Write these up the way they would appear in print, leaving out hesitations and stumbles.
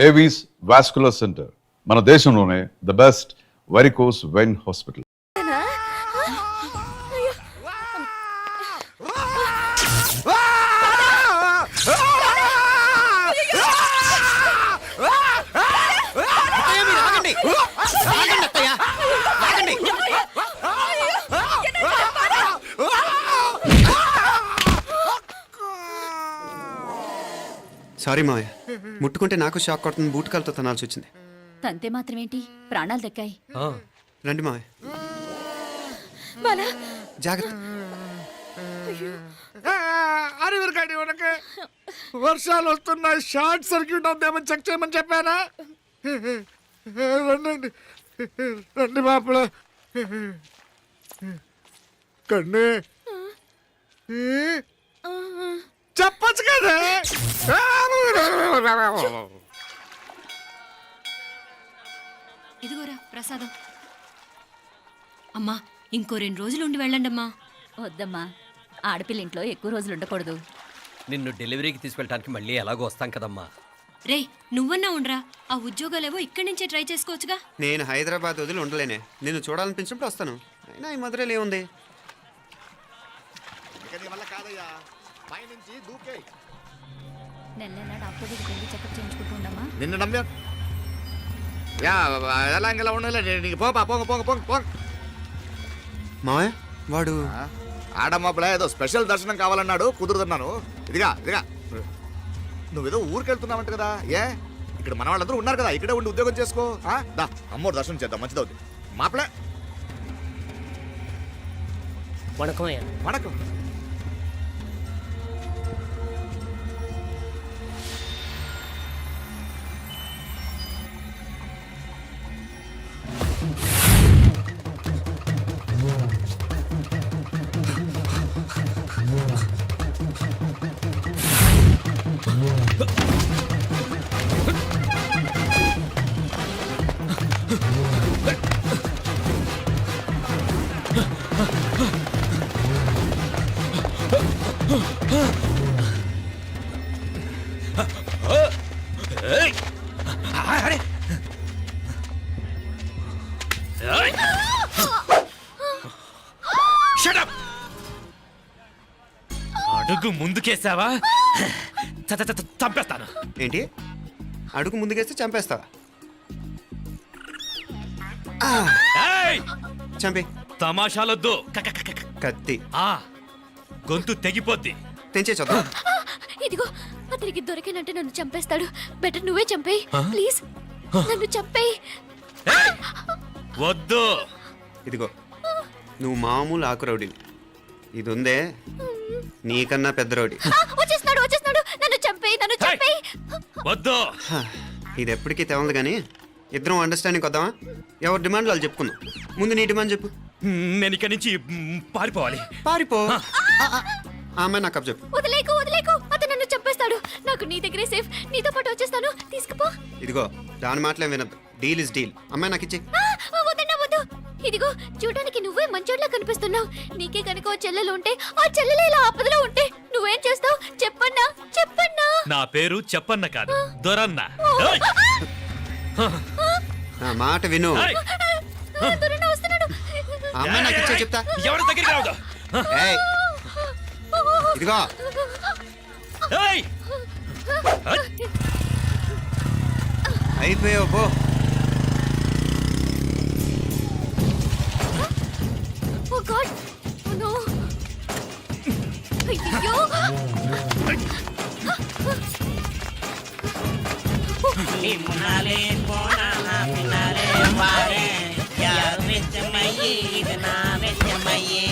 Avis vascular centre మన దేశంలోనే the best varicose vein hospital. Sorry మావయ్య, ముట్టుకుంటే నాకు షాక్ కొడుతుంది. బూట్ కాలుతో తనాల్సి వచ్చింది. తంతే మాత్రమేంటి, ప్రాణాలు దక్కాయి. రండి మావయ్య, జాగ్రత్త. అరివిరకండి మనకి వర్షాలు వస్తున్నాయి, షార్ట్ సర్క్యూట్ అవుతామని చెక్ చేయమని చెప్పానా? రండి రండి మాపల కన్నే చెప్పచ్చు కదా. ఇదిగోరా ప్రసాదం. అమ్మా, ఇంకో 2 రోజులు ఉండి వెళ్ళండమ్మా. వద్దమ్మా, ఆడపిల్ల ఇంట్లో ఎక్కువ రోజులు ఉండకూడదు. నిన్ను డెలివరీకి తీసుకెళ్ళడానికి మళ్ళీ ఎలాగో వస్తాం కదమ్మా. రే, నువ్వన్నా ఉండరా, ఆ ఉద్యోగాలేవో ఇక్కడి నుంచే ట్రై చేసుకోవచ్చుగా. నేను హైదరాబాద్ వదిలి ఉండలేనే. నిన్ను చూడాలనిపించినప్పుడు వస్తాను. అయినా ఈ మధురలో ఏముంది? నెల నెల డాక్టర్ దగ్గరికి వెళ్ళి చెకప్ చేయించుకుంటూ ఉండమ్మా. నిన్ను నమ్మా ఎలా ఇంకెలా ఉండలే. నీకు పోపా పోంగ పోంగ పోంగ పోంగ. మావయ్య, వాడు ఆడమ్మప్పుడే ఏదో స్పెషల్ దర్శనం కావాలన్నాడు, కుదురుతున్నాను. ఇదిగా నువ్వేదో ఊరికి వెళ్తున్నావంట కదా. ఏ ఇక్కడ మన వాళ్ళందరూ ఉన్నారు కదా, ఇక్కడే ఉండి ఉద్యోగం చేసుకో. దా అమ్మోరు దర్శనం చేద్దాం, మంచిదవుతుంది. మాపలే వణకం. అడుగు ముందుకేసావా చంపేస్తాను. ఏంటి? అడుగు ముందుకేస్తే చంపేస్తావా? చంపి. తమాషాలొద్దు. కత్తి గొంతు తెగిపోద్ది. తెంచే చూద్దాం. ఇదిగో, అతనికి దొరికినంటే నన్ను చంపేస్తాడు. బెటర్ నువ్వే చంపేయి ప్లీజ్, నన్ను చంపేయి. వద్దు. ఇదిగో, నువ్వు మామూలు ఆకు రౌడీని. ఇది ఉందే నీకన్నా పెద్ద రౌడీ. వచ్చేస్తున్నాడు, నన్ను చంపేయి. వద్దు. ఇది ఎప్పటికీ తెవలదు కానీ ఇద్దరం అండర్స్టాండింగ్ వద్దామా? ఎవరి డిమాండ్లు వాళ్ళు చెప్పుకుందాం. ముందు నీ డిమాండ్ చెప్పు. నేను ఇక్కడి నుంచి పారిపోవాలి. పారిపో. ఆమె నాకు అప్ చెప్పు. వదిలేకు, అతను నన్ను చంపేస్తాడు. నాకు నీ దగ్గరే సేఫ్. నీతో పాటు వచ్చేస్తాను, తీసుకుపో. ఇదిగో, దాని మాటలే వినద్దు. Deal is deal. అమ్మాయి నాకు ఇచ్చే. వద్దు. ఇదిగో, చూడడానికి నువ్వే మంచోడ్లా కనిపిస్తున్నావు. నీకే కనుక ఓ చెల్లెలు ఉంటే, ఆ చెల్లెలు ఇలా ఆపదలో ఉంటే నువ్వేం చేస్తావు? చెప్పన్నా. నా పేరు చెప్పన్న కాదు, దొరన్న. నా మాట విను. దొరన్న వస్తున్నాడు. అమ్మాయి నాకు ఇచ్చే చెప్తా. ఎవరి దగ్గరికి రావద్దు. ఇదిగో, అయిపోయావు పో. Oh God! Oh no! అయ్యో! నిమ్నాలే పోనా పినాలే వారే యార్ వెచ్చమయ్యి ఇది నా వెచ్చమయ్యి.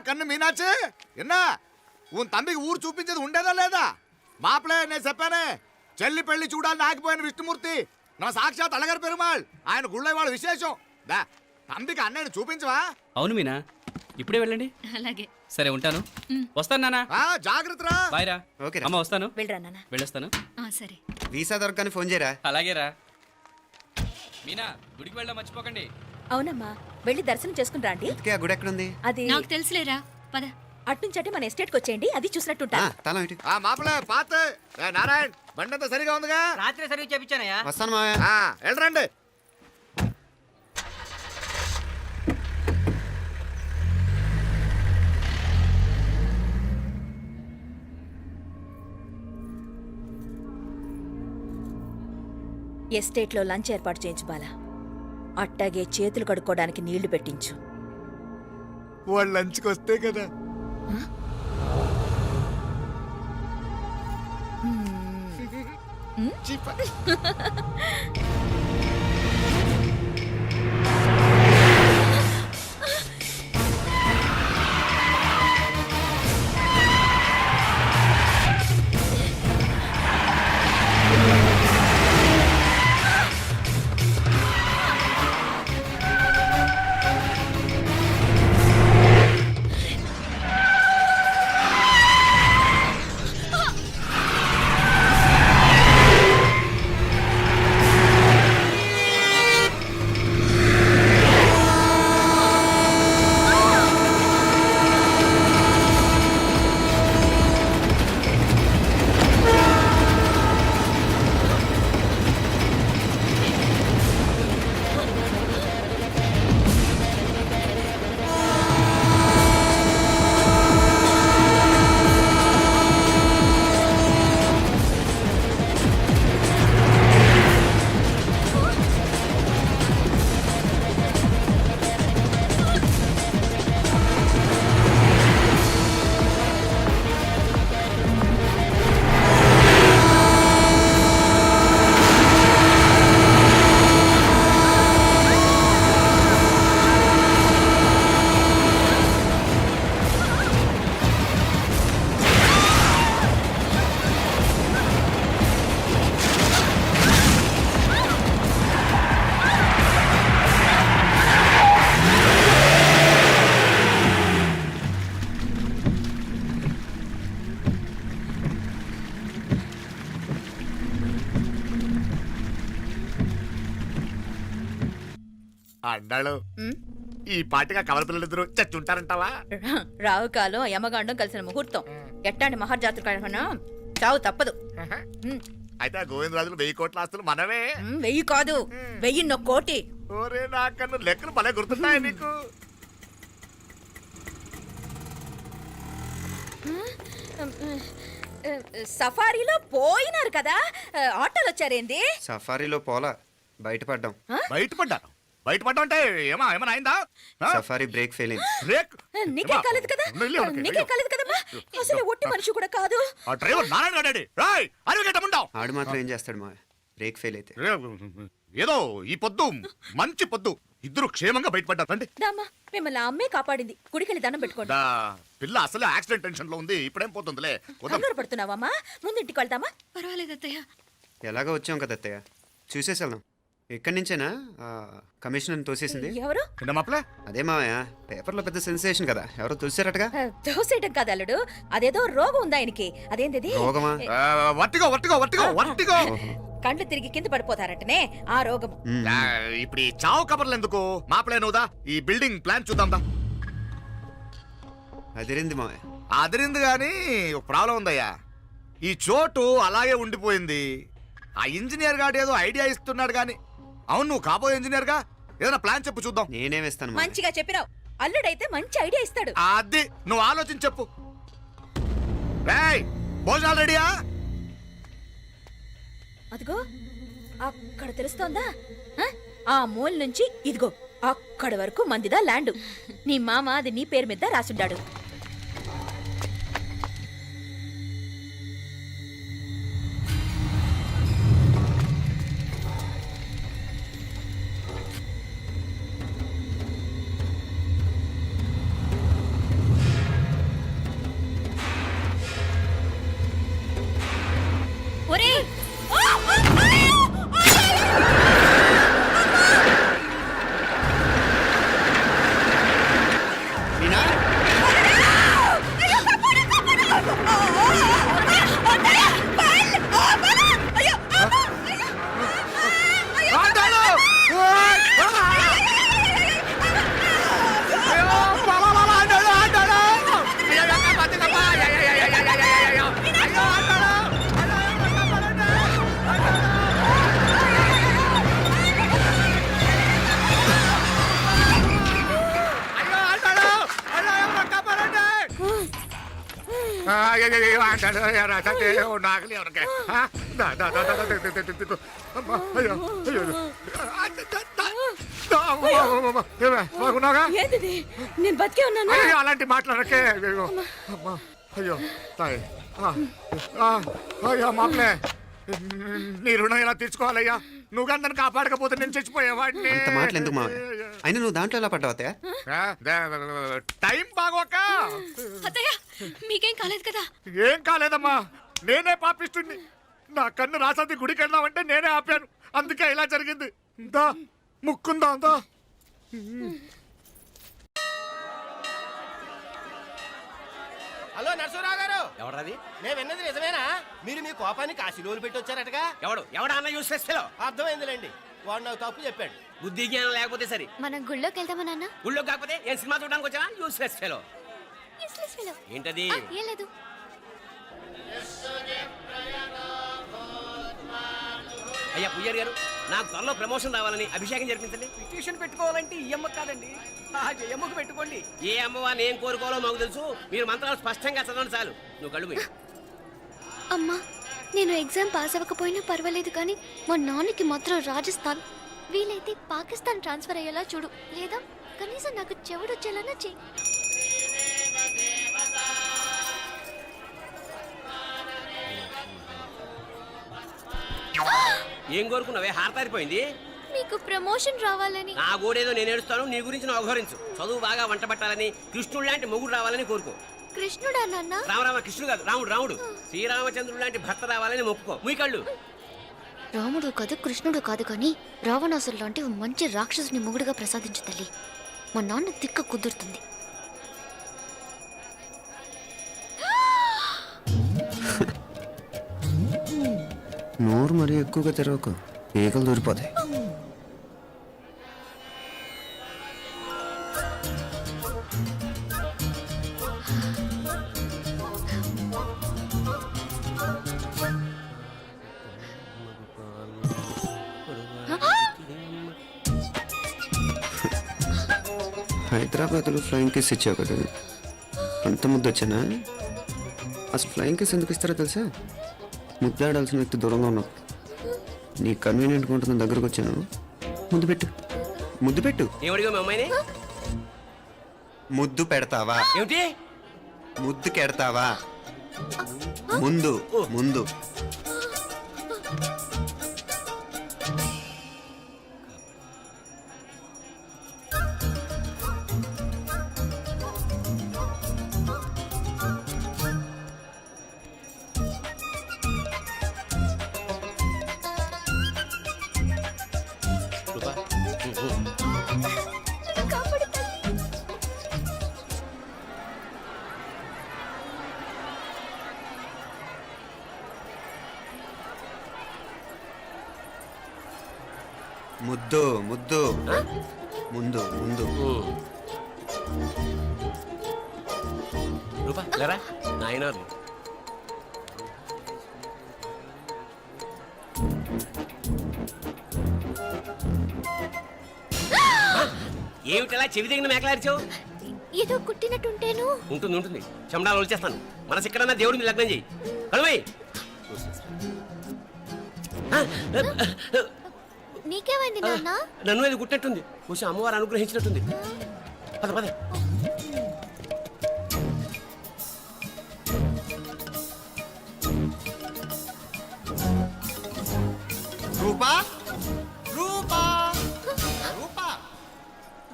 కన్ను మీనాచి ఎన్నా ఉన్ తమ్మికి ఊరు చూపించేది ఉండేదా లేదా? మాపలే నేను చెప్పానే, చెల్లి పెళ్లి చూడాలని ఆగిపోయిన విష్ణుమూర్తి నా సాక్షాత్ అళగర్ పెరుమాళ్ ఆయన గుళ్ళో వాళ్ళ విశేషం దా తండ్రికి అన్నయ్యని చూపించవా అవును మీనా ఇప్పుడే వెళ్ళండి అలాగే సరే ఉంటాను వస్తాను నానా జాగ్రత్తరా బాయ్ రా ఓకే అమ్మ వస్తాను వెళ్ళరా నాన్న. వెళ్ళొస్తాను సరే వీసా దొరకని ఫోన్ చేయరా. అలాగే రా మీనా గుడికి వెళ్ళడం మర్చిపోకండి అవునమ్మా వెళ్ళి దర్శనం చేసుకుని రండి. ఇంతకీ ఆ గుడి ఎక్కడుంది? అది నాకు తెలుసులేరా పద. అట్నుంచంటే మన ఎస్టేట్కి వచ్చేయండి, అది చూసినట్టుంటా. తలం ఇటు. మాపలే పాత నారాయణ్ బండంతా సరిగా ఉందిగా రాత్రి సర్వీస్ చేపించానయ్యా. వస్తాను మావయ్య. వెళ్ళరండి. ఎస్టేట్లో లంచ్ ఏర్పాటు చేయించు బాలా. అట్టాగే చేతులు కడుక్కోవడానికి నీళ్లు పెట్టించు. వాళ్ళు లంచ్కి వస్తే కదా. చీప. అన్నాడు ఈ పాటిగా కవల పిల్లలిద్దరూ చచ్చుంటారంటావా? రావు కాలం యమగాండం కలిసిన ముహూర్తం. ఎట్టాంటి మహాజాతృ కన్నా చావు తప్పదు. అయితే ఆ గోవిందరాజులు 1000 కోట్ల ఆస్తులు మనవే. 1000 కాదు, 1000 కోటి. ఓరే నాకన్నా లెక్కలు భలే గుర్తున్నాయి నీకు. సఫారీలో పోయినారు కదా, ఆటోలు వచ్చారేంది? సఫారీలో పోలా, బయటపడ్డాం. బయటపడ్డాను. బయటపడ్డా అంటే ఏమైనా అయిందా? సఫారీ బ్రేక్ ఫెయిల్ అయింది. బ్రేక్ నీకే కాలేదు కదా, నీకే కాలేదు కదమ్మా. అసలు ఒట్టి మనిషి కూడా కాదు. ఆ డ్రైవర్ నారాయణ గాడి రాయ్ అరగటముండావు. ఆడు మాత్రం ఏం చేస్తాడు మా బ్రేక్ ఫెయిల్ అయితే. ఏదో ఈ పొద్దు మంచి పొద్దు ఇద్దరు క్షేమంగా బయటపడ్డారు. రండి. దామా మిమ్మల్ని అమ్మే కాపాడింది. గుడికెళ్ళి దండం పెట్టుకోండి. దా, పిల్ల అసలే యాక్సిడెంట్ టెన్షన్ లో ఉంది. ఇప్పుడేం పోతుందిలే. కంగారు పడుతున్నావమ్మా? ముందు ఇంటికి వెళ్దామా? పర్వాలేదు అత్తయ్య. ఎలాగో వచ్చాం కదా అత్తయ్య, చూసేసి వెళ్దాం. ఎక్కడి నుంచేనా కమిషనర్ తోసేసింది? ఎవరు? మాపలే అదే మావయ్య, పేపర్లో పెద్ద సెన్సేషన్ కదా, ఎవరో తోసారటగా. దోసేయటం కాదు అల్లుడు, అదేదో రోగం ఉందా ఆయనకి. అదేంటిది? రోగమా? వట్టిగో వట్టిగో వట్టిగో వట్టిగో. కండ్లు తిరిగి కింద పడిపోతారటనే ఆ రోగం. ఇప్పుడు ఈ చావు కబర్లు ఎందుకు? మాపలే నువ్వుదా ఈ బిల్డింగ్ ప్లాన్ చూద్దాం దా. అదిరింది మావయ్య. అదిరింది గాని ఒక ప్రాబ్లం ఉందయ్యా. ఈ చోటు అలాగే ఉండిపోయింది. ఆ ఇంజనీర్ గాడు ఏదో ఐడియా ఇస్తున్నాడు గాని. అవును, నువ్వు కాబోయే ఇంజనీర్ గా ఏదైనా ప్లాన్ చెప్పు చూద్దాం. నేనేమిస్తాను? మంచిగా చెప్పినావు. అల్లుడైతే మంచి ఐడియా ఇస్తాడు. అది నువ్వు ఆలోచించి చెప్పు. రేయ్, భోజనాలు రెడీయా? అదిగో అక్కడ తెలుస్తోందా? ఆ మూల నుంచి ఇదిగో అక్కడి వరకు మందిదా ల్యాండ్. నీ మామ అది నీ పేరు మీద రాసుండాడు. ఒరేయ్ ఆ! అంటాడు నాకలి ఎవరికే బాగున్నాగా ఏంటిది నేను బతికే ఉన్నాను అయ్యో అలాంటి మాట్లాడకే అయ్యో అమ్మా అయ్యో తాయి అయ్యో మామలే నీ రుణం ఎలా తీర్చుకోవాలయ్యా నువ్వు అందరిని కాపాడకపోతే నేను చచ్చిపోయేవాడిని అంత మాటలు ఎందుకు మా అయినా నువ్వు దాంట్లో ఎలా పడ్డావు అత్తయ్య? టైం బాగోక అత్తయ్య మీకేం కాలేదు కదా? ఏం కాలేదమ్మా నేనే పాపిస్తుంది నా కన్ను రాసాది గుడికి వెళ్దామంటే నేనే ఆపాను అందుకే ఇలా జరిగింది దా ముక్కుందా దా హలో నరసరావు గారు, ఎవరది? నేను విన్నది నిజమేనా? మీరు మీ కోపాన్ని కాశీలోలు పెట్టి వచ్చారటగా? ఎవడా అన్న యూస్లెస్ ఫెలో? అర్థమైందిలేండి, వాడు నాకు తప్పు చెప్పాడు. బుద్ధి జ్ఞానం లేకపోతే సరే. మనం గుళ్ళోకి వెళ్దామా నాన్న? ఊళ్ళో కాకపోతే ఏం సినిమా చూడడానికి వచ్చావా? Useless fellow. ఏంటది? ఏం లేదు. అయ్యా పుయ్యర్ గారు, నాకు త్వరలో ప్రమోషన్ రావాలని అభిషేకం జరిపించండి. పిటిషన్ పెట్టుకోవాలంటే ఈ అమ్మ కాదండి, ఆ జయమ్మకు పెట్టుకోండి. ఏ అమ్మవారిని ఏం కోరుకోవాలో మాకు తెలుసు. మీరు మంత్రాలు స్పష్టంగా చదవండి చాలు. నువ్వు కళ్ళు మూయి. అమ్మా, నేను ఎగ్జామ్ పాస్ అవ్వకపోయినా పర్వాలేదు, కానీ మా నాన్నకి మాత్రం రాజస్థాన్, వీలైతే పాకిస్తాన్ ట్రాన్స్ఫర్ అయ్యేలా చూడు, లేదా కనీసం నాకు చెవుడు వచ్చేలానా చెయ్యి. ఏం కోరుకున్నావే? హారతారిపోయింది. మీకు ప్రమోషన్ రావాలని. నా గోడేదో నేను ఏడుస్తాను, నీ గురించి నువ్వు అఘోరించు. చదువు బాగా వంట పట్టాలని, కృష్ణుడు లాంటి మొగుడు రావాలని కోరుకో. కృష్ణుడా నాన్న? రామరామ కృష్ణుడు కాదు, రాముడు రాముడు. శ్రీరామచంద్రుడు లాంటి భర్త రావాలని మొక్కుకో. ముయ్యి కళ్ళు. రాముడు కాదు, కృష్ణుడు కాదు, కానీ రావణాసురు లాంటి ఓ మంచి రాక్షసుని మొగుడుగా ప్రసాదించు తల్లి. మా నాన్న తిక్క కుదురుతుంది. నోరు మరీ ఎక్కువగా తెరవకు, ఏకలు దూరిపోతాయి. హైదరాబాద్లో ఫ్లయింగ్ కేస్ ఇచ్చావు కదా, అంత ముద్దు వచ్చానా? అసలు ఫ్లయింగ్ కేస్ ఎందుకు ఇస్తారో తెలుసా? ముద్దాడాల్సిన వ్యక్తి దూరంగా ఉన్నావు. నీ కన్వీనియంట్గా ఉంటుంది దగ్గరకు వచ్చాను. ముద్దు పెట్టు, ముద్దు పెట్టు. ఏమడిగా మీ అమ్మాయిని? ముద్దు పెడతావా? ఏమిటి? ముద్దు కెడతావా? ముందు ముందు ముద్దు ముద్దు ముందు ముందు. రూపా లేరా నాయనారు. ఏమిటలా చెవి దగ్గర మేకలారిచావు? ఏదో కుట్టినట్టుంటేను. ఉంటుంది ఉంటుంది, చెమడాలు వచ్చేస్తాను. మనసు ఎక్కడన్నా దేవుడిని లగ్నం చేయి. కడుమై. నీకేమైంది నాన్న? నన్ను అది గుట్టినట్టుంది, కొంచెం అమ్మవారు అనుగ్రహించినట్టుంది. పద పద. రూపా రూపా రూపా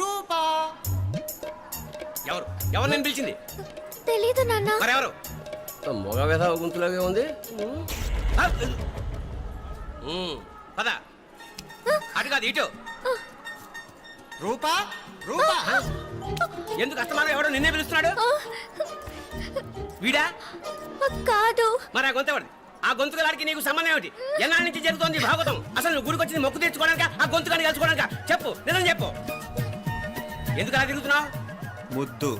రూపా. ఎవరు ఎవరు నేను పిలిచింది? తెలీదు నాన్న. మరెవరు? మొగ వేధ గుంతులాగే ఉంది. పద. అటు కాదు ఇటు. రూపా రూపా. ఎందుకు అస్తమానం ఎవడో నిన్నే పిలుస్తున్నాడు? వీడా? కాదు. మరి ఆ గొంతు ఎవరిది? ఆ గొంతుగాడికి నీకు సంబంధం ఏమిటి? ఎన్నాళ్ళ నుంచి జరుగుతోంది భాగవతం? అసలు నువ్వు గుడికి వచ్చింది మొక్కు తెచ్చుకోవడానిక, ఆ గొంతుగాని కలుసుకోవడానిక? చెప్పు, నిజం చెప్పు. ఎందుకు అలా తిరుగుతున్నావు? ముద్దు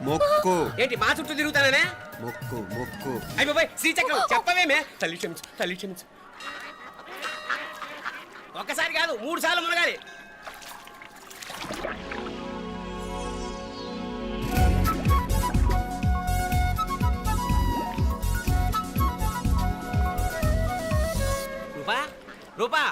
మొక్కు. ఏంటి మా చుట్టూ తిరుగుతానే? మొక్కు మొక్కు. అయిపోయి శ్రీచక్రం చెప్పవేమే? తల్లి క్షమించు, తల్లి క్షమించు. ఒక్కసారి కాదు 3 సార్లు మునగాలి. రూపా